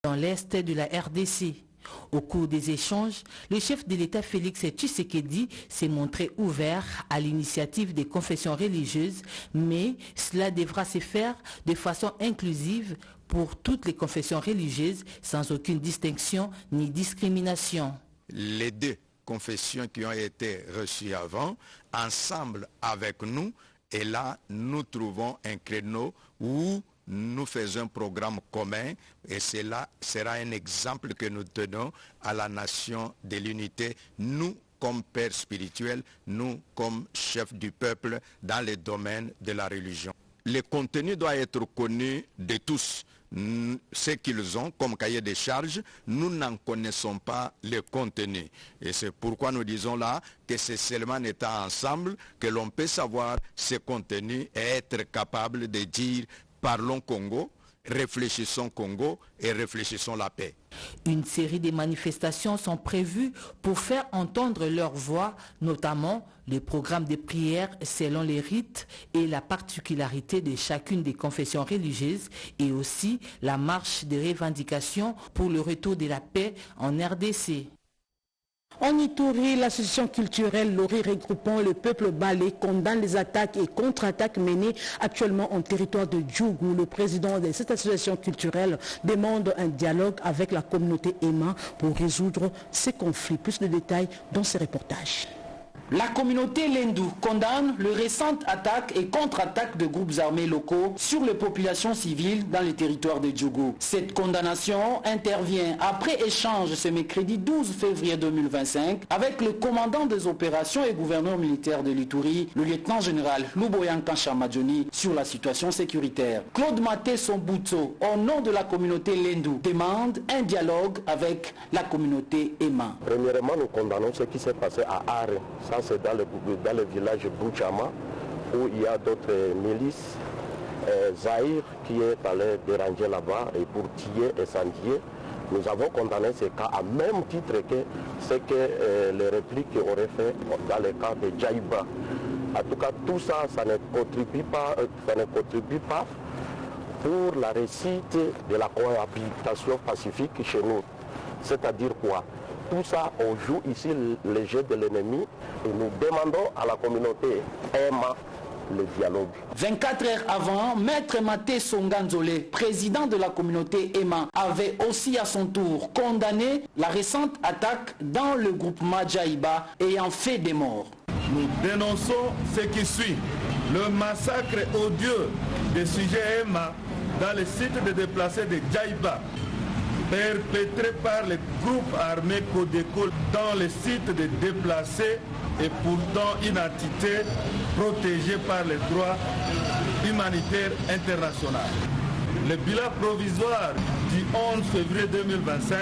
dans l'est de la RDC. Au cours des échanges, le chef de l'État Félix Tshisekedi s'est montré ouvert à l'initiative des confessions religieuses, mais cela devra se faire de façon inclusive pour toutes les confessions religieuses, sans aucune distinction ni discrimination. Les deux confessions qui ont été reçues avant, ensemble avec nous, et là nous trouvons un créneau où nous faisons un programme commun et cela sera un exemple que nous donnons à la nation de l'unité, nous comme pères spirituels, nous comme chefs du peuple dans le domaine de la religion. Le contenu doit être connu de tous. Ce qu'ils ont comme cahier de charges, nous n'en connaissons pas le contenu. Et c'est pourquoi nous disons là que c'est seulement en étant ensemble que l'on peut savoir ce contenu et être capable de dire parlons Congo, réfléchissons Congo et réfléchissons la paix. Une série de manifestations sont prévues pour faire entendre leur voix, notamment les programmes de prière selon les rites et la particularité de chacune des confessions religieuses et aussi la marche des revendications pour le retour de la paix en RDC. En Ituri, l'association culturelle Lori regroupant le peuple balé condamne les attaques et contre-attaques menées actuellement en territoire de Djougou. Le président de cette association culturelle demande un dialogue avec la communauté Emma pour résoudre ces conflits. Plus de détails dans ces reportages. La communauté Lendou condamne les récentes attaques et contre-attaques de groupes armés locaux sur les populations civiles dans les territoires de Djougou. Cette condamnation intervient après échange ce mercredi 12 février 2025 avec le commandant des opérations et gouverneur militaire de l'Ituri, le lieutenant-général Luboyankan Chamadjoni, sur la situation sécuritaire. Claude Maté Sombutso, au nom de la communauté Lendou, demande un dialogue avec la communauté Emma. Premièrement, nous condamnons ce qui s'est passé à Are. C'est dans le village Bouchama où il y a d'autres milices. Zahir qui est allé déranger là-bas et pour tuer et incendier. Nous avons condamné ces cas à même titre que ce que les répliques auraient fait dans le cas de Djaïba. En tout cas, tout ça, ça ne contribue pas pour la réussite de la cohabitation pacifique chez nous. C'est-à-dire quoi? Tout ça, on joue ici le jeu de l'ennemi et nous demandons à la communauté Emma le dialogue. 24 heures avant, Maître Maté Songanzole, président de la communauté Emma, avait aussi à son tour condamné la récente attaque dans le groupement Djaïba ayant fait des morts. Nous dénonçons ce qui suit, le massacre odieux des sujets Emma dans le site de déplacés de Djaïba, perpétré par les groupes armés Codeco dans les sites de déplacés et pourtant une entité protégée par les droits humanitaires internationaux. Le bilan provisoire du 11 février 2025,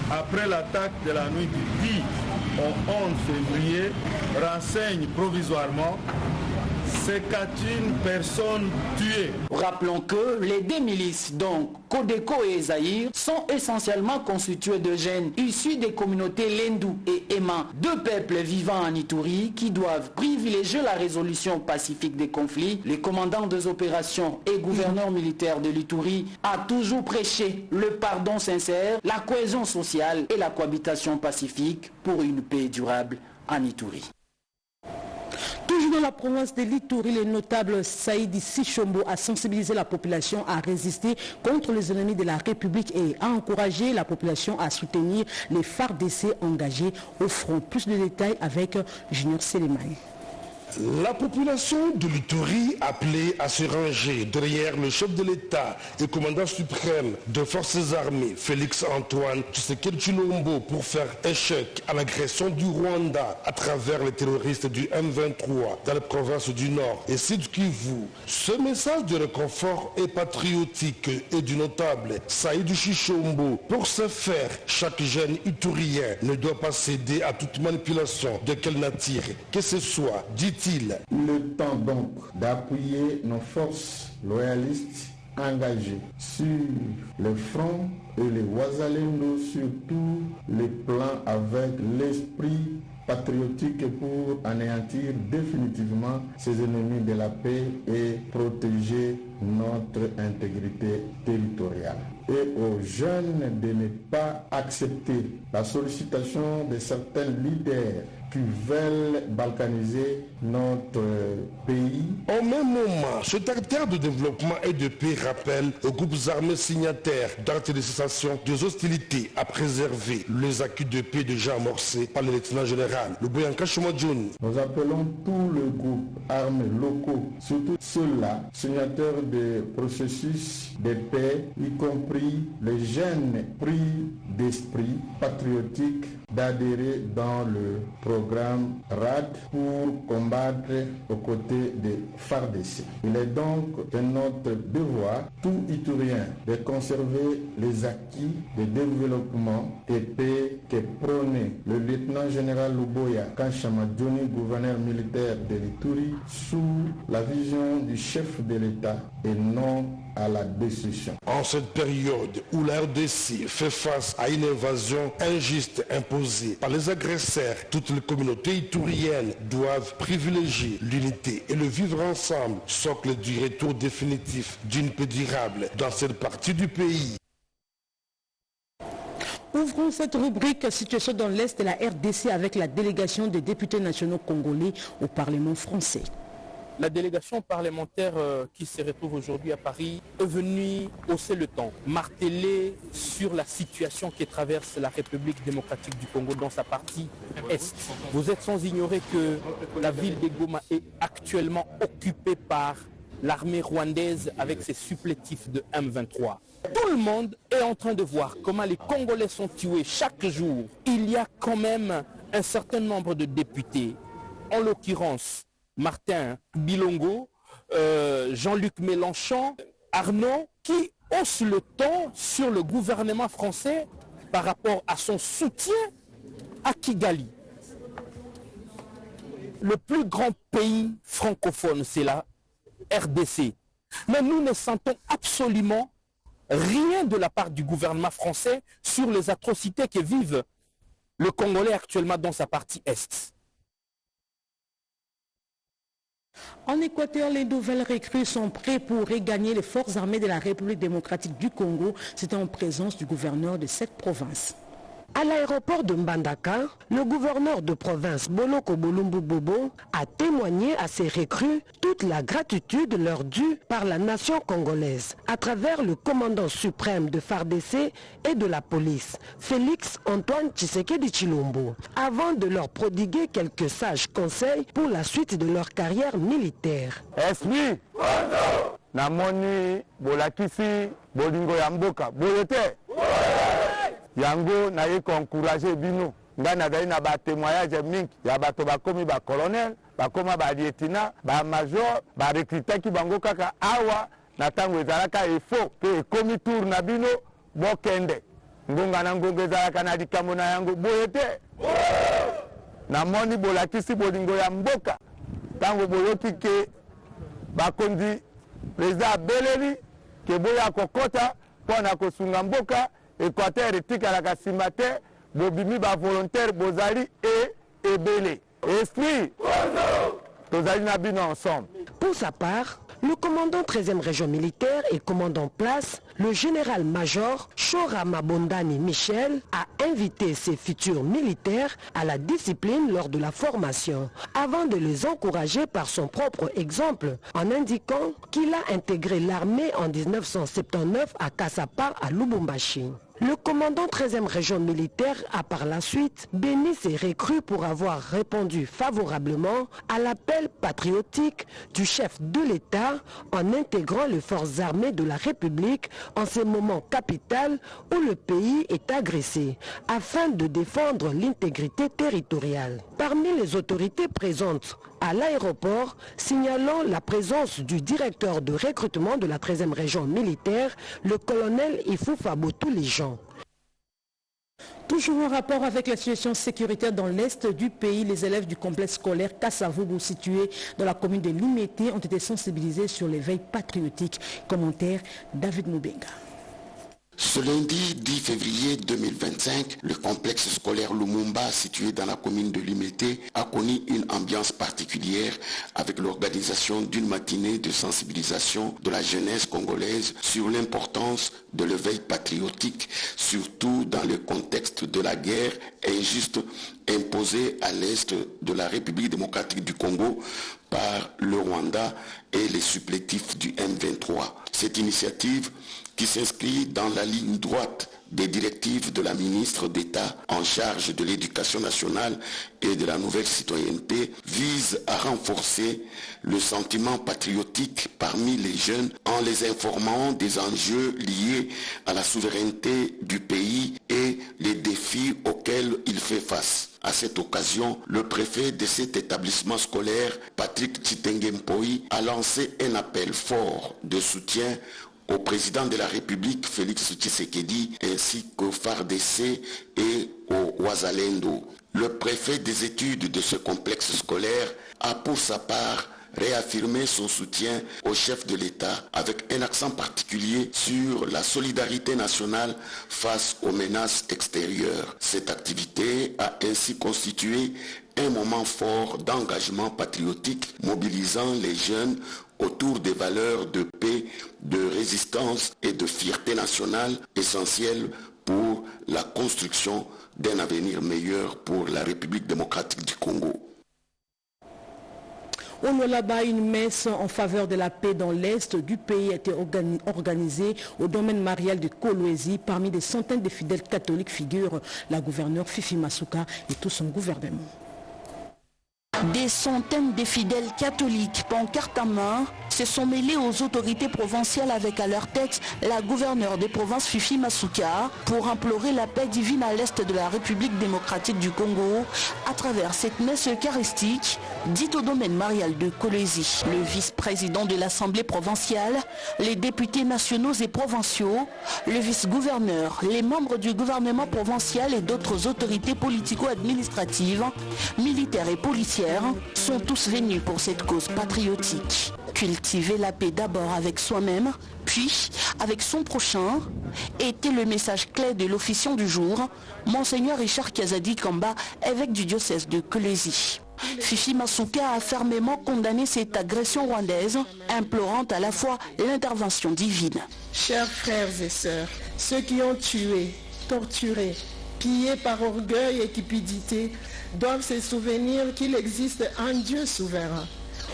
après l'attaque de la nuit du 10 au 11 février, renseigne provisoirement 51 personnes tuées. Rappelons que les deux milices, donc Codeco et Zahir, sont essentiellement constitués de jeunes issus des communautés Lendou et Emma, deux peuples vivant en Ituri qui doivent privilégier la résolution pacifique des conflits. Le commandant des opérations et gouverneur militaire de l'Ituri a toujours prêché le pardon sincère, la cohésion sociale et la cohabitation pacifique pour une paix durable en Ituri. Toujours dans la province de l'Ituri, le notable Saïdi Sichombo a sensibilisé la population à résister contre les ennemis de la République et a encouragé la population à soutenir les FARDC engagés au front. Plus de détails avec Junior Selemani. La population de l'Ituri appelée à se ranger derrière le chef de l'État et commandant suprême de forces armées, Félix Antoine Tshisekedi Tshilombo, pour faire échec à l'agression du Rwanda à travers les terroristes du M23 dans les provinces du Nord et Sud Kivu. Ce message de réconfort et patriotique est du notable Saïdi Sichombo. Pour ce faire, chaque jeune iturien ne doit pas céder à toute manipulation de quelle nature que ce soit, dit le temps donc d'appuyer nos forces loyalistes engagées sur le front et les Wazalendo sur tous les plans avec l'esprit patriotique pour anéantir définitivement ces ennemis de la paix et protéger notre intégrité territoriale. Et aux jeunes de ne pas accepter la sollicitation de certains leaders qui veulent balkaniser notre pays. Au même moment, ce secrétaire de développement et de paix rappelle aux groupes armés signataires d'actes de cessation des hostilités à préserver les acquis de paix déjà amorcés par le lieutenant général Luboyanka Shumadjouni. Nous appelons tous les groupes armés locaux, surtout ceux-là, signataires des processus de paix, y compris les jeunes pris d'esprit patriotique, d'adhérer dans le programme RAD pour combattre aux côtés des FARDC. Il est donc de notre devoir, tout Iturien, de conserver les acquis de développement et paix que prônait le lieutenant général Luboyanka Shumadjouni, gouverneur militaire de l'Ituri, sous la vision du chef de l'État et non à la décision. En cette période où la RDC fait face à une invasion injuste imposée par les agresseurs, toutes les communautés ituriennes doivent privilégier l'unité et le vivre ensemble, socle du retour définitif d'une paix durable dans cette partie du pays. Ouvrons cette rubrique situation dans l'Est de la RDC avec la délégation des députés nationaux congolais au Parlement français. La délégation parlementaire qui se retrouve aujourd'hui à Paris est venue hausser le ton, marteler sur la situation qui traverse la République démocratique du Congo dans sa partie Est. Vous êtes sans ignorer que la ville de Goma est actuellement occupée par l'armée rwandaise avec ses supplétifs de M23. Tout le monde est en train de voir comment les Congolais sont tués chaque jour. Il y a quand même un certain nombre de députés, en l'occurrence Martin Bilongo, Jean-Luc Mélenchon, Arnaud, qui haussent le ton sur le gouvernement français par rapport à son soutien à Kigali. Le plus grand pays francophone, c'est la RDC. Mais nous ne sentons absolument rien de la part du gouvernement français sur les atrocités que vivent le Congolais actuellement dans sa partie Est. En Équateur, les nouvelles recrues sont prêtes pour regagner les forces armées de la République démocratique du Congo. C'était en présence du gouverneur de cette province. À l'aéroport de Mbandaka, le gouverneur de province Boloko Bolumbu Bobo a témoigné à ses recrues toute la gratitude leur due par la nation congolaise à travers le commandant suprême de FARDC et de la police, Félix Antoine Tshisekedi Tshilombo, avant de leur prodiguer quelques sages conseils pour la suite de leur carrière militaire. Esprit, namoni bolakisi bolingo ya mboka boyote. Yango na ye encourager bino nga na dai na ba témoignage mingi ya bato bakomi ba colonel bakoma ba lieutenant ba major ba recruter ki bango kaka awa na tango ezalaka ifo pe ekomi tour na bino bokende ngonga na ngonga ezalaka na likambo na yango boyete na moni bolakisi bolingo ya mboka tango boyoki ke bakondi président beleli ke boya kokota pona kosunga mboka Équateur etikalaka nsima te bobimi ba volontaire bozali ebele. Esprit tozali na bino ensemble. Pour sa part, le commandant 13e région militaire et commandant place, le général-major Chora Mabondani Michel, a invité ses futurs militaires à la discipline lors de la formation, avant de les encourager par son propre exemple, en indiquant qu'il a intégré l'armée en 1979 à Kassapa à Lubumbashi. Le commandant 13e région militaire a par la suite béni ses recrues pour avoir répondu favorablement à l'appel patriotique du chef de l'État en intégrant les forces armées de la République en ces moments capitaux où le pays est agressé, afin de défendre l'intégrité territoriale. Parmi les autorités présentes à l'aéroport, signalant la présence du directeur de recrutement de la 13e région militaire, le colonel Ifoufa Botoulijan. Toujours en rapport avec la situation sécuritaire dans l'est du pays, les élèves du complexe scolaire Kassavoubou situé dans la commune de Limete ont été sensibilisés sur l'éveil patriotique. Commentaire David Moubenga. Ce lundi 10 février 2025, le complexe scolaire Lumumba, situé dans la commune de Limete, a connu une ambiance particulière avec l'organisation d'une matinée de sensibilisation de la jeunesse congolaise sur l'importance de l'éveil patriotique, surtout dans le contexte de la guerre injuste imposée à l'est de la République démocratique du Congo par le Rwanda et les supplétifs du M23. Cette initiative, qui s'inscrit dans la ligne droite des directives de la ministre d'État en charge de l'éducation nationale et de la nouvelle citoyenneté, vise à renforcer le sentiment patriotique parmi les jeunes en les informant des enjeux liés à la souveraineté du pays et les défis auxquels il fait face. À cette occasion, le préfet de cet établissement scolaire, Patrick Chitengempoï, a lancé un appel fort de soutien au président de la République, Félix Tshisekedi, ainsi qu'au FARDC et au Wazalendo. Le préfet des études de ce complexe scolaire a pour sa part réaffirmé son soutien au chef de l'État avec un accent particulier sur la solidarité nationale face aux menaces extérieures. Cette activité a ainsi constitué un moment fort d'engagement patriotique mobilisant les jeunes autour des valeurs de paix, de résistance et de fierté nationale essentielles pour la construction d'un avenir meilleur pour la République démocratique du Congo. Au Lualaba, une messe en faveur de la paix dans l'est du pays a été organisée au domaine marial de Kolwezi. Parmi des centaines de fidèles catholiques figurent la gouverneure Fifi Masuka et tout son gouvernement. Des centaines de fidèles catholiques, pancarte en main, se sont mêlés aux autorités provinciales avec à leur tête la gouverneure des provinces Fifi Masuka pour implorer la paix divine à l'est de la République démocratique du Congo à travers cette messe eucharistique dite au domaine marial de Kolwezi. Le vice-président de l'Assemblée provinciale, les députés nationaux et provinciaux, le vice-gouverneur, les membres du gouvernement provincial et d'autres autorités politico-administratives, militaires et policières sont tous venus pour cette cause patriotique. Cultiver la paix d'abord avec soi-même, puis avec son prochain, était le message clé de l'officiant du jour, Monseigneur Richard Kazadi Kamba, évêque du diocèse de Kolwezi. Fifi Masuka a fermement condamné cette agression rwandaise, implorant à la fois l'intervention divine. Chers frères et sœurs, ceux qui ont tué, torturé, pillé par orgueil et cupidité, doivent se souvenir qu'il existe un Dieu souverain.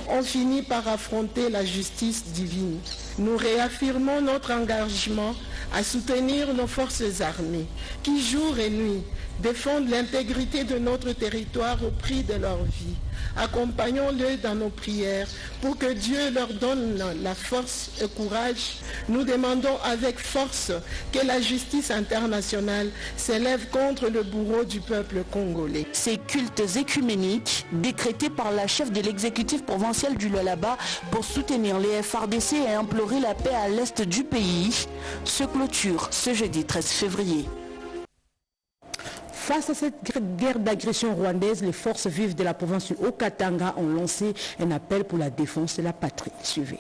On finit par affronter la justice divine. Nous réaffirmons notre engagement à soutenir nos forces armées qui, jour et nuit, défendent l'intégrité de notre territoire au prix de leur vie. Accompagnons-les dans nos prières pour que Dieu leur donne la force et courage. Nous demandons avec force que la justice internationale s'élève contre le bourreau du peuple congolais. Ces cultes écuméniques, décrétés par la chef de l'exécutif provincial du Lualaba pour soutenir les FARDC et implorer la paix à l'est du pays, se clôturent ce jeudi 13 février. Face à cette guerre d'agression rwandaise, les forces vives de la province du Haut-Katanga ont lancé un appel pour la défense de la patrie. Suivez.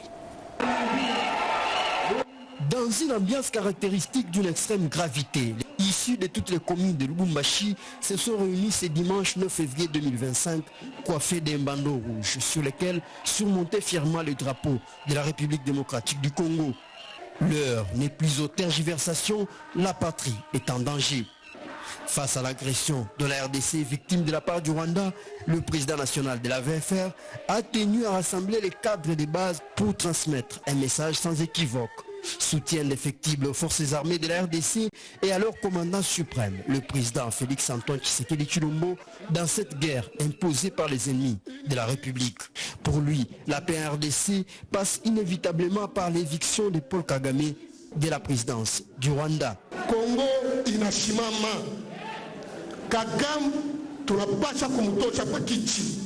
Dans une ambiance caractéristique d'une extrême gravité, issus de toutes les communes de Lubumbashi se sont réunis ce dimanche 9 février 2025, coiffés d'un bandeau rouge sur lequel surmontait fièrement le drapeau de la République démocratique du Congo. L'heure n'est plus aux tergiversations, la patrie est en danger. Face à l'agression de la RDC victime de la part du Rwanda, le président national de la VFR a tenu à rassembler les cadres de base pour transmettre un message sans équivoque. Soutien indéfectible aux forces armées de la RDC et à leur commandant suprême, le président Félix Antoine Tshisekedi Tshilombo, dans cette guerre imposée par les ennemis de la République. Pour lui, la paix en RDC passe inévitablement par l'éviction de Paul Kagame de la présidence du Rwanda. Congo inasimama. Kagame tunapasha kumtosha kwa kiti.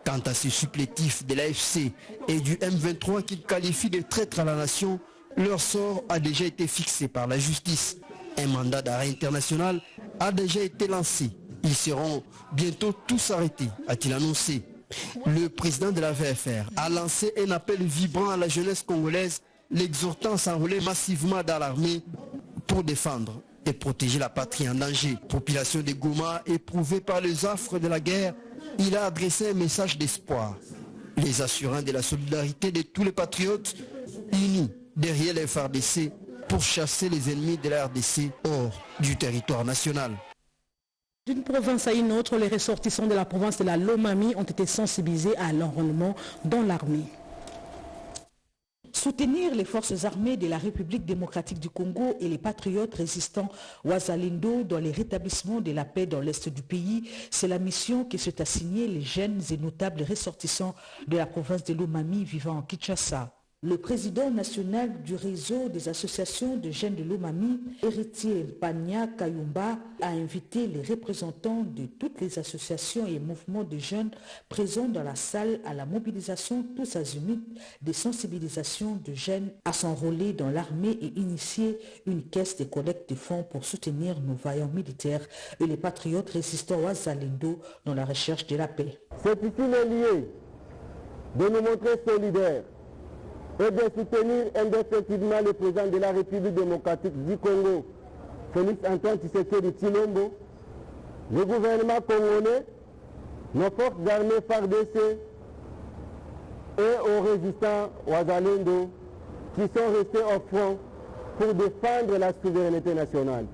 Quant à ces supplétifs de l'AFC et du M23 qu'ils qualifient de traîtres à la nation, leur sort a déjà été fixé par la justice. Un mandat d'arrêt international a déjà été lancé. Ils seront bientôt tous arrêtés, a-t-il annoncé. Le président de la VFR a lancé un appel vibrant à la jeunesse congolaise l'exhortant à s'enrôler massivement dans l'armée pour défendre et protéger la patrie en danger. Population de Goma éprouvée par les affres de la guerre, il a adressé un message d'espoir, les assurant de la solidarité de tous les patriotes unis derrière les FARDC pour chasser les ennemis de la RDC hors du territoire national. D'une province à une autre, les ressortissants de la province de la Lomami ont été sensibilisés à l'enrôlement dans l'armée. Soutenir les forces armées de la République démocratique du Congo et les patriotes résistants Wazalendo dans les rétablissements de la paix dans l'est du pays, c'est la mission qui s'est assignée les jeunes et notables ressortissants de la province de Lomami vivant en Kinshasa. Le président national du réseau des associations de jeunes de Lomami, Héritier Pania Kayumba, a invité les représentants de toutes les associations et mouvements de jeunes présents dans la salle à la mobilisation tous azimuts des sensibilisations de jeunes à s'enrôler dans l'armée et initier une caisse de collecte de fonds pour soutenir nos vaillants militaires et les patriotes résistants Wazalendo dans la recherche de la paix. C'est ici le lieu de nous montrer solidaires et de soutenir indéfectiblement le président de la République démocratique du Congo, Félix Antoine Tshisekedi Tshilombo, le gouvernement congolais, nos forces armées FARDC et aux résistants Wazalendo qui sont restés au front pour défendre la souveraineté nationale.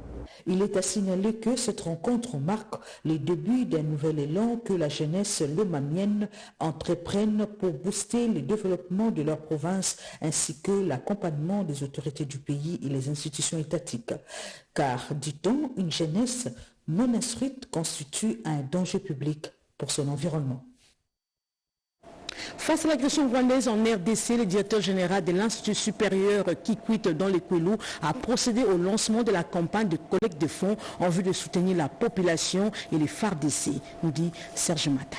Il est à signaler que cette rencontre marque les débuts d'un nouvel élan que la jeunesse lomamienne entreprenne pour booster le développement de leur province ainsi que l'accompagnement des autorités du pays et les institutions étatiques. Car, dit-on, une jeunesse non instruite constitue un danger public pour son environnement. Face à l'agression rwandaise en RDC, le directeur général de l'Institut supérieur Kikwit dans les Kwilu a procédé au lancement de la campagne de collecte de fonds en vue de soutenir la population et les FARDC, nous dit Serge Mata.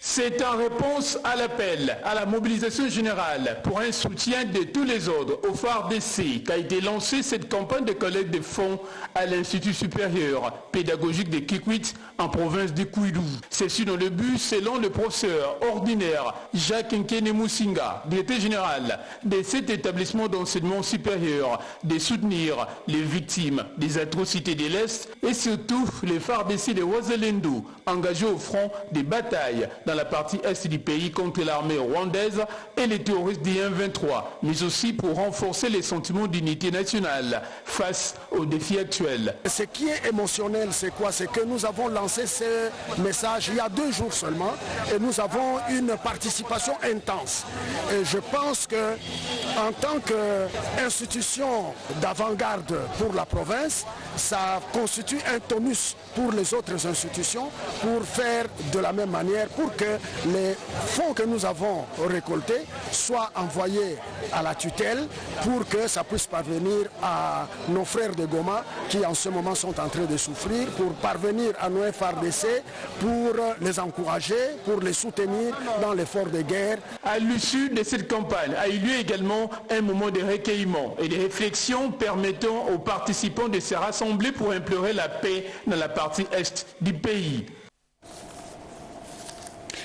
C'est en réponse à l'appel à la mobilisation générale pour un soutien de tous les ordres au FARDC qu'a été lancée cette campagne de collecte de fonds à l'Institut supérieur pédagogique de Kikwit en province de Kwilu. Ceci dans le but, selon le professeur ordinaire Jacques Nkene Musinga, directeur général de cet établissement d'enseignement supérieur, de soutenir les victimes des atrocités de l'Est et surtout les FARDC de Wazalendo engagés au front des batailles dans la partie est du pays contre l'armée rwandaise et les terroristes du M23, mais aussi pour renforcer les sentiments d'unité nationale face aux défis actuels. Ce qui est émotionnel, c'est quoi? C'est que nous avons lancé ce message il y a 2 jours seulement et nous avons une participation intense. Et je pense que en tant qu'institution d'avant-garde pour la province, ça constitue un tonus pour les autres institutions pour faire de la même manière, pour que les fonds que nous avons récoltés soient envoyés à la tutelle pour que ça puisse parvenir à nos frères de Goma qui en ce moment sont en train de souffrir, pour parvenir à nos FARDC, pour les encourager, pour les soutenir dans l'effort de guerre. À l'issue de cette campagne a eu lieu également un moment de recueillement et de réflexion permettant aux participants de se rassembler pour implorer la paix dans la partie est du pays.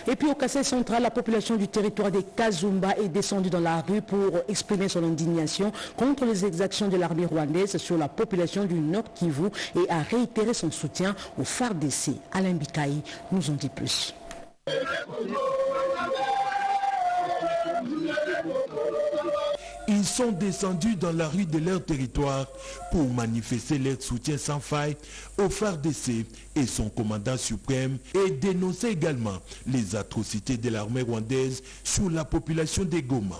Et puis au Kassai central, la population du territoire des Kazumba est descendue dans la rue pour exprimer son indignation contre les exactions de l'armée rwandaise sur la population du Nord Kivu et a réitéré son soutien au FARDC. Alain Bikaï nous en dit plus. Ils sont descendus dans la rue de leur territoire pour manifester leur soutien sans faille au FARDC et son commandant suprême et dénoncer également les atrocités de l'armée rwandaise sur la population de Goma.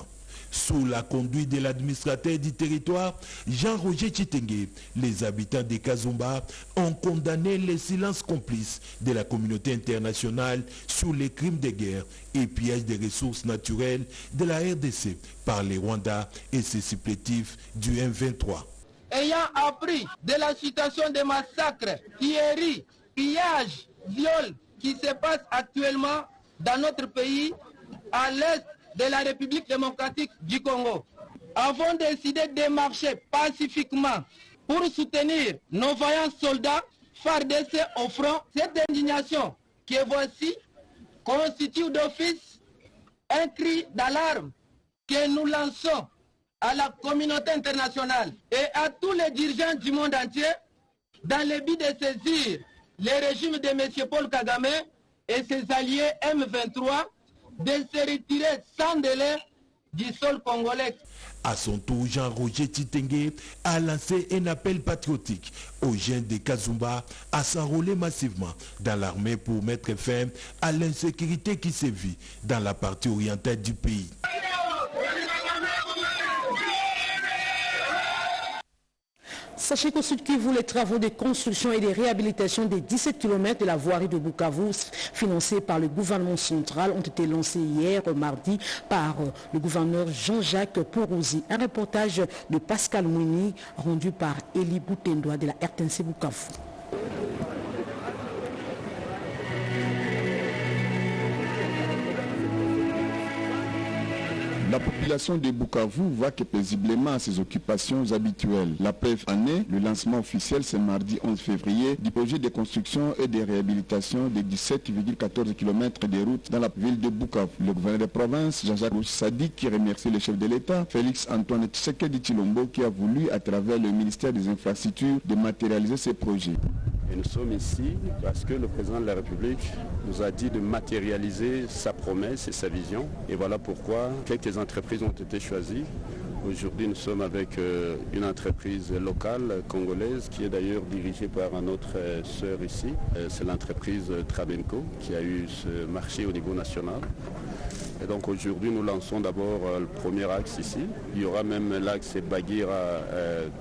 Sous la conduite de l'administrateur du territoire, Jean-Roger Chitenge, les habitants de Kazumba ont condamné le silence complice de la communauté internationale sur les crimes de guerre et pillage des ressources naturelles de la RDC par les Rwandais et ses supplétifs du M23. Ayant appris de la situation des massacres, tueries, pillages, viols qui se passent actuellement dans notre pays à l'est de la République démocratique du Congo, avons décidé de marcher pacifiquement pour soutenir nos vaillants soldats FARDC au front. Cette indignation que voici constitue d'office un cri d'alarme que nous lançons à la communauté internationale et à tous les dirigeants du monde entier dans le but de saisir le régime de M. Paul Kagame et ses alliés M23 de se retirer sans délai du sol congolais. À son tour, Jean-Roger Titengue a lancé un appel patriotique aux jeunes de Kazumba à s'enrôler massivement dans l'armée pour mettre fin à l'insécurité qui sévit dans la partie orientale du pays. Sachez qu'au Sud Kivu, les travaux de construction et de réhabilitation des 17 km de la voirie de Bukavu, financés par le gouvernement central, ont été lancés hier mardi par le gouverneur Jean-Jacques Pourouzi. Un reportage de Pascal Mouni rendu par Eli Boutendoa de la RTNC Bukavu. La population de Bukavu va que paisiblement à ses occupations habituelles. La preuve en est le lancement officiel ce mardi 11 février du projet de construction et de réhabilitation de 17,14 km de route dans la ville de Bukavu. Le gouverneur de province, Jean-Jacques Sadik, qui remercie le chef de l'État, Félix Antoine Tshisekedi Tshilombo, qui a voulu, à travers le ministère des Infrastructures, de matérialiser ces projets. Et nous sommes ici parce que le président de la République nous a dit de matérialiser sa promesse et sa vision. Et voilà pourquoi quelques entreprises ont été choisies. Aujourd'hui, nous sommes avec une entreprise locale congolaise qui est d'ailleurs dirigée par notre sœur ici. C'est l'entreprise Trabenco qui a eu ce marché au niveau national. Et donc aujourd'hui, nous lançons d'abord le premier axe ici. Il y aura même l'axe Bagira,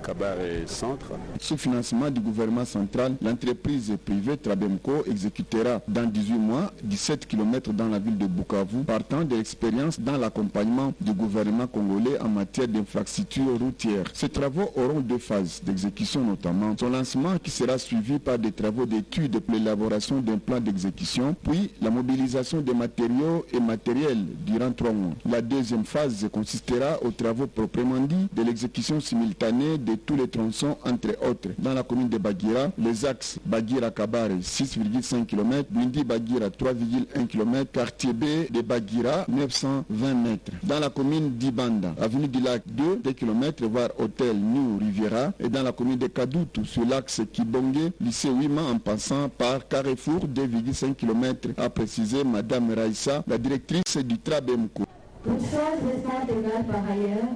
Kabare Centre. Sous financement du gouvernement central, l'entreprise privée Trabemco exécutera dans 18 mois 17 km dans la ville de Bukavu, partant de l'expérience dans l'accompagnement du gouvernement congolais en matière d'infrastructures routières. Ces travaux auront deux phases d'exécution notamment. Son lancement qui sera suivi par des travaux d'études pour l'élaboration d'un plan d'exécution, puis la mobilisation des matériaux et matériels durant 3 mois. La deuxième phase consistera aux travaux proprement dit de l'exécution simultanée de tous les tronçons entre autres. Dans la commune de Bagira, les axes Bagira-Kabare 6,5 km, Bindi-Bagira 3,1 km, quartier B de Bagira 920 mètres. Dans la commune d'Ibanda, avenue du lac 2 km, voire hôtel New Riviera, et dans la commune de Kadoutou, sur l'axe Kibonge, lycée Ouima en passant par Carrefour 2,5 km, a précisé Madame Raïssa, la directrice du Trabemco. Toute chose restant égale par ailleurs,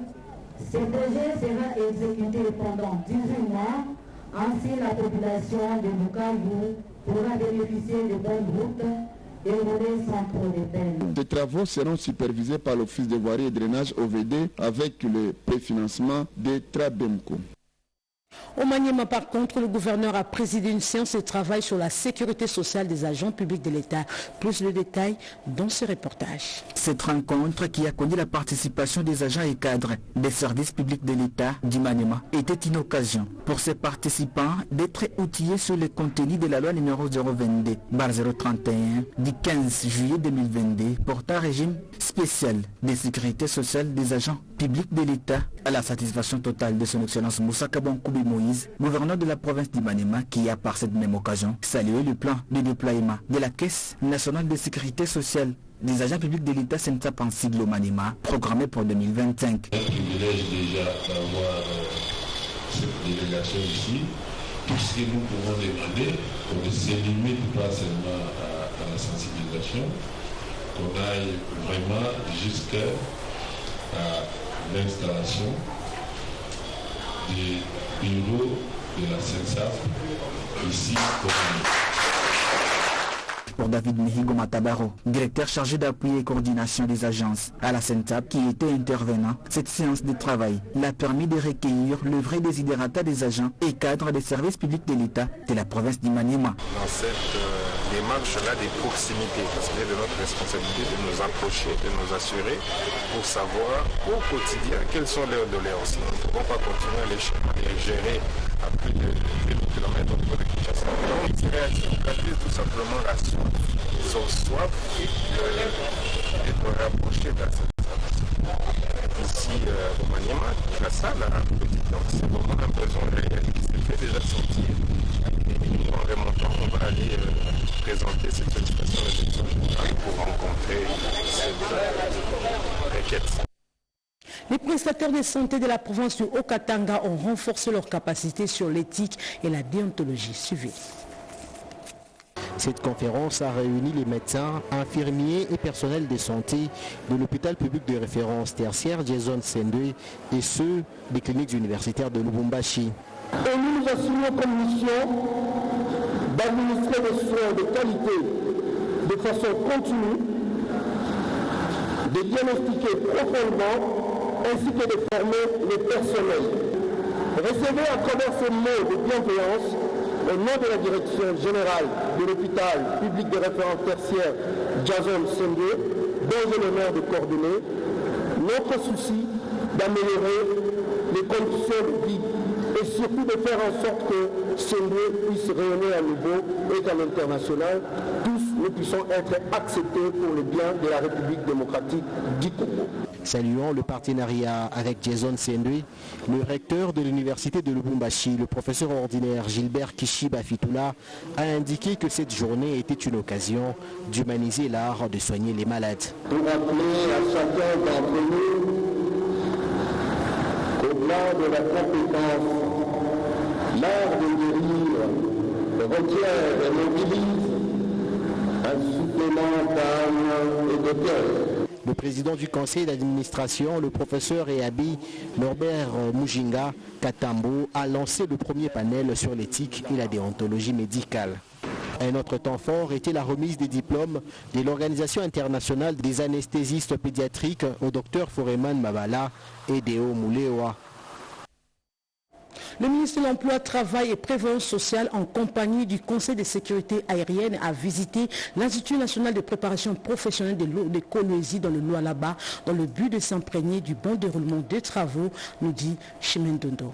ce projet sera exécuté pendant 18 mois. Ainsi, la population de Bukavu pourra bénéficier de bonnes routes et rouler sans trop de peine. Ces travaux seront supervisés par l'Office de voirie et drainage OVD avec le préfinancement de Trabemco. Au Maniema, par contre, le gouverneur a présidé une séance de travail sur la sécurité sociale des agents publics de l'État. Plus de détails dans ce reportage. Cette rencontre, qui a connu la participation des agents et cadres des services publics de l'État du Maniema, était une occasion pour ces participants d'être outillés sur le contenu de la loi numéro 022/031 du 15 juillet 2022 portant régime spécial de sécurité sociale des agents publics de l'État à la satisfaction totale de son excellence Moussa Kabankoubé Moïse, gouverneur de la province du Maniema, qui a par cette même occasion salué le plan de déploiement de la Caisse nationale de sécurité sociale des agents publics de l'État SENTAP en sigle au Maniema, programmé pour 2025. C'est un privilège déjà d'avoir cette délégation ici. Tout ce que nous pouvons demander, on ne se limite pas seulement à la sensibilisation, qu'on aille vraiment jusqu'à l'installation des bureaux de la SENSAP ici au Maniema. Pour David Mihigo Matabaro, directeur chargé d'appui et coordination des agences à la SENTAP, qui était intervenant, cette séance de travail l'a permis de recueillir le vrai desiderata des agents et cadres des services publics de l'État de la province du Maniema. Dans cette démarche-là des proximités, parce qu'il est de notre responsabilité de nous approcher, de nous assurer pour savoir au quotidien quelles sont leurs doléances. Nous ne pouvons pas continuer à les gérer à plus de 1000 km au niveau de Kinshasa. Donc ils réalisent tout simplement la soif. Ils ont soif de rapprocher de la civilisation. Ici au Maniema, la salle a un petit temps. C'est vraiment un besoin réel qui s'est fait déjà sentir. Et en remontant, on va aller présenter cette sollicitation de l'élection générale pour rencontrer cette requête. Les prestataires de santé de la province du Haut-Katanga ont renforcé leurs capacités sur l'éthique et la déontologie. Suivez. Cette conférence a réuni les médecins, infirmiers et personnels de santé de l'hôpital public de référence tertiaire Jason Sendwe et ceux des cliniques universitaires de Lubumbashi. Et nous nous assumons comme mission d'administrer des soins de qualité de façon continue, de diagnostiquer profondément ainsi que de former le personnel. Recevez à travers ces mots de bienveillance au nom de la direction générale de l'hôpital public de référence tertiaire Jason Sendwe, dont j'ai l'honneur de coordonner, notre souci d'améliorer les conditions de vie et surtout de faire en sorte que Sendwe puisse rayonner à nouveau et qu'à l'international, tous nous puissions être acceptés pour le bien de la République démocratique du Congo. Saluant le partenariat avec Jason Sendwe, le recteur de l'université de Lubumbashi, le professeur ordinaire Gilbert Kishiba Fitula, a indiqué que cette journée était une occasion d'humaniser l'art de soigner les malades. Pour rappeler à chacun d'entre nous qu'au-delà de la compétence, l'art de guérir requiert et mobilise un supplément d'âme et de cœur. Le président du conseil d'administration, le professeur EABI Norbert Mujinga Katambo, a lancé le premier panel sur l'éthique et la déontologie médicale. Un autre temps fort était la remise des diplômes de l'Organisation internationale des anesthésistes pédiatriques au docteur Foreman Mabala et Deo Mulewa. Le ministre de l'Emploi, Travail et Prévoyance sociale, en compagnie du Conseil de sécurité aérienne, a visité l'Institut national de préparation professionnelle de Kolwezi dans le Lualaba, dans le but de s'imprégner du bon déroulement des travaux, nous dit Chimendondo.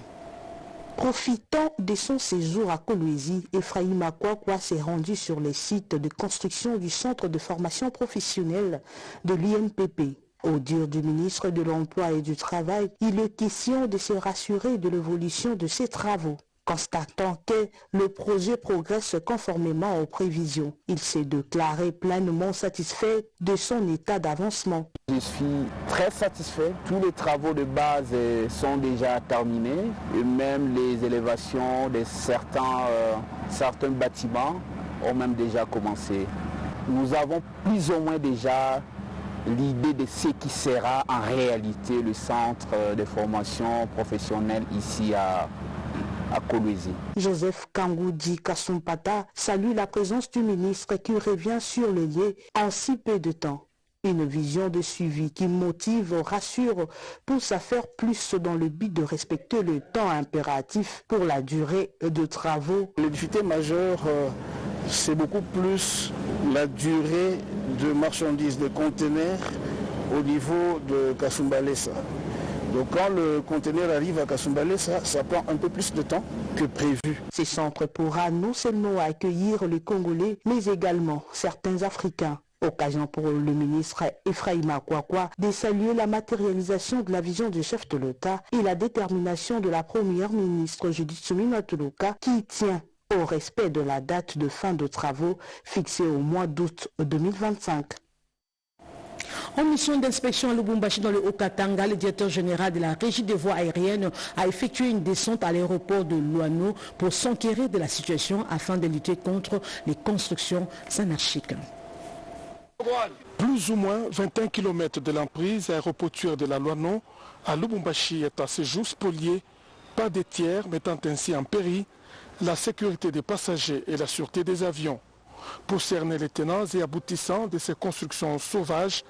Profitant de son séjour à Kolwezi, Ephraim Akwakwa s'est rendu sur les sites de construction du centre de formation professionnelle de l'INPP. Au dire du ministre de l'Emploi et du Travail, il est question de se rassurer de l'évolution de ces travaux. Constatant que le projet progresse conformément aux prévisions, il s'est déclaré pleinement satisfait de son état d'avancement. Je suis très satisfait. Tous les travaux de base sont déjà terminés et même les élévations de certains bâtiments ont même déjà commencé. Nous avons plus ou moins déjà l'idée de ce qui sera en réalité le centre de formation professionnelle ici à Kolwezi. Joseph Kangoudi Kassumpata salue la présence du ministre qui revient sur le lieu en si peu de temps. Une vision de suivi qui motive, rassure, pousse à faire plus dans le but de respecter le temps impératif pour la durée de travaux. Le difficulté majeure, c'est beaucoup plus la durée de marchandises, de conteneurs au niveau de Kasumbalesa. Donc quand le conteneur arrive à Kasumbalesa, ça prend un peu plus de temps que prévu. Ce centre pourra non seulement accueillir les Congolais, mais également certains Africains. Occasion pour le ministre Ephraim Akwakwa de saluer la matérialisation de la vision du chef de l'État et la détermination de la première ministre Judith Suminwa Tuluka qui tient au respect de la date de fin de travaux fixée au mois d'août 2025. En mission d'inspection à Lubumbashi dans le Haut-Katanga, le directeur général de la Régie des voies aériennes a effectué une descente à l'aéroport de Luano pour s'enquérir de la situation afin de lutter contre les constructions anarchiques. Plus ou moins 21 km de l'emprise aéroportuaire de la Luano à Lubumbashi est à ce jour spoliée, pas des tiers mettant ainsi en péril la sécurité des passagers et la sûreté des avions. Pour cerner les tenants et aboutissants de ces constructions sauvages,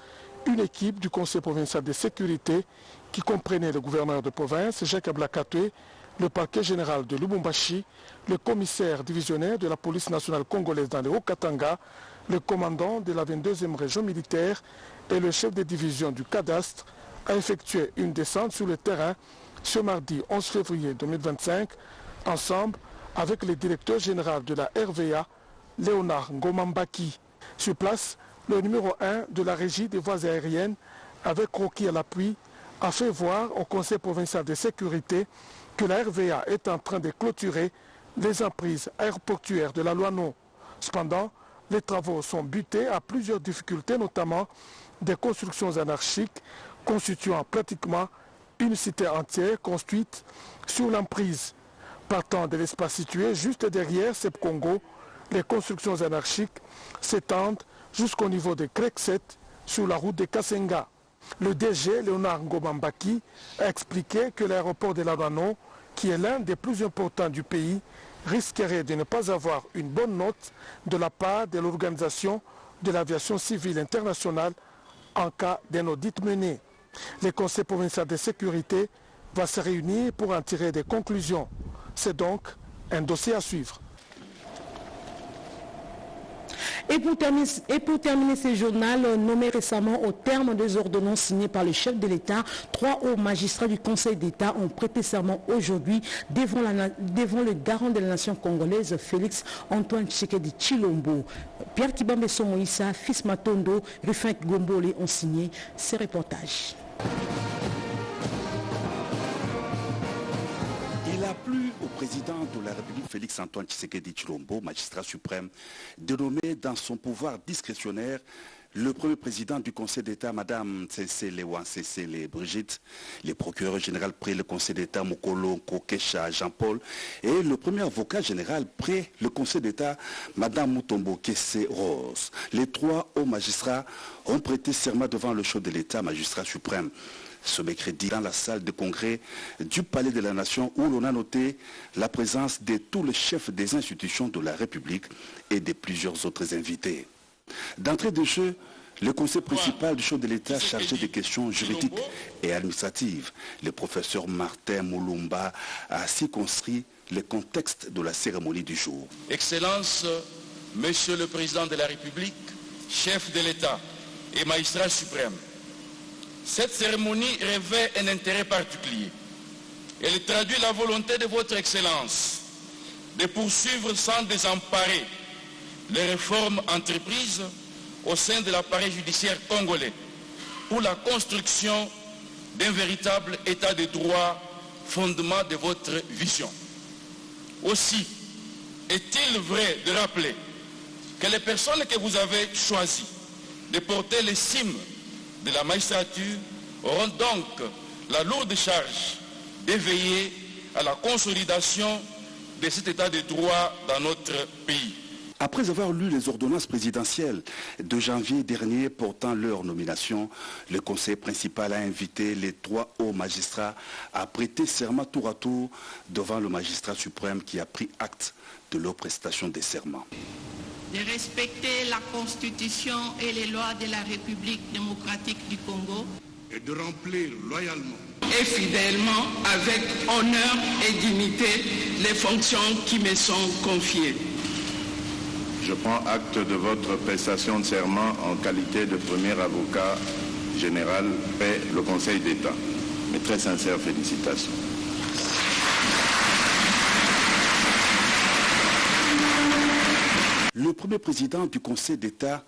une équipe du Conseil provincial de sécurité qui comprenait le gouverneur de province, Jacques Ablakatwe, le parquet général de Lubumbashi, le commissaire divisionnaire de la police nationale congolaise dans le Haut-Katanga, le commandant de la 22e région militaire et le chef de division du cadastre a effectué une descente sur le terrain ce mardi 11 février 2025, ensemble avec le directeur général de la RVA, Léonard Ngomambaki. Sur place, le numéro 1 de la régie des voies aériennes, avec croquis à l'appui, a fait voir au Conseil provincial de sécurité que la RVA est en train de clôturer les emprises aéroportuaires de la Luano. Cependant, les travaux sont butés à plusieurs difficultés, notamment des constructions anarchiques constituant pratiquement Une cité entière construite sur l'emprise. Partant de l'espace situé juste derrière Sep Congo, les constructions anarchiques s'étendent jusqu'au niveau de Krekset sur la route de Kasenga. Le DG Léonard Ngobambaki a expliqué que l'aéroport de Ladouano, qui est l'un des plus importants du pays, risquerait de ne pas avoir une bonne note de la part de l'Organisation de l'aviation civile internationale en cas d'un audit mené. Le Conseil provincial de sécurité va se réunir pour en tirer des conclusions. C'est donc un dossier à suivre. Et pour terminer ce journal, nommé récemment au terme des ordonnances signées par le chef de l'État, 3 hauts magistrats du Conseil d'État ont prêté serment aujourd'hui devant le garant de la nation congolaise, Félix Antoine Tshisekedi Tshilombo. Pierre Kibambe Somoïsa, Fils Matondo, Rufin Gombole ont signé ces reportages. Il a plu au président de la République Félix Antoine Tshisekedi Tshilombo, magistrat suprême, de nommer dans son pouvoir discrétionnaire le premier président du Conseil d'État, Mme Tsesele Wansesele Brigitte, le procureur général près le Conseil d'État, Mokolo Kokesha Jean-Paul, et le premier avocat général près le Conseil d'État, Mme Mutombo Kesse Rose. Les 3 hauts magistrats ont prêté serment devant le chef de l'État, magistrat suprême. Ce mercredi, dans la salle de congrès du Palais de la Nation, où l'on a noté la présence de tous les chefs des institutions de la République et de plusieurs autres invités. D'entrée de jeu, le conseil principal du chef de l'État chargé des questions juridiques et administratives, le professeur Martin Moulumba, a circonscrit le contexte de la cérémonie du jour. Excellence, Monsieur le Président de la République, chef de l'État et magistrat suprême, cette cérémonie revêt un intérêt particulier. Elle traduit la volonté de votre Excellence de poursuivre sans désemparer les réformes entreprises au sein de l'appareil judiciaire congolais pour la construction d'un véritable état de droit, fondement de votre vision. Aussi, est-il vrai de rappeler que les personnes que vous avez choisies de porter les cimes de la magistrature auront donc la lourde charge de veiller à la consolidation de cet état de droit dans notre pays. Après avoir lu les ordonnances présidentielles de janvier dernier portant leur nomination, le conseil principal a invité les 3 hauts magistrats à prêter serment tour à tour devant le magistrat suprême qui a pris acte de leur prestation de serment. De respecter la Constitution et les lois de la République démocratique du Congo et de remplir loyalement et fidèlement, avec honneur et dignité, les fonctions qui me sont confiées. Je prends acte de votre prestation de serment en qualité de premier avocat général près le Conseil d'État. Mes très sincères félicitations. Le premier président du Conseil d'État,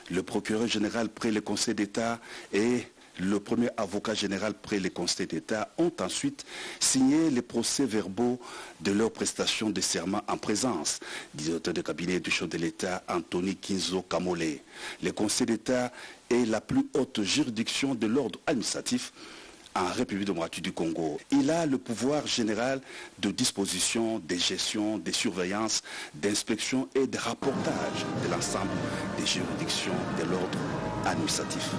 le procureur général près le Conseil d'État et le premier avocat général près le Conseil d'État ont ensuite signé les procès-verbaux de leur prestation de serment en présence du directeur de cabinet du chef de l'État, Anthony Kinzo Kamole. Le Conseil d'État est la plus haute juridiction de l'ordre administratif en République démocratique du Congo. Il a le pouvoir général de disposition, de gestion, de surveillance, d'inspection et de rapportage de l'ensemble des juridictions de l'ordre administratif.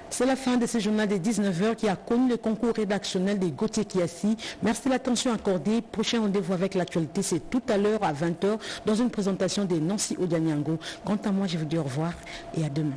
C'est la fin de ce journal de 19h qui a connu le concours rédactionnel de Gauthier Kiassi. Merci de l'attention accordée. Prochain rendez-vous avec l'actualité, c'est tout à l'heure à 20h dans une présentation de Nancy Odianyango. Quant à moi, je vous dis au revoir et à demain.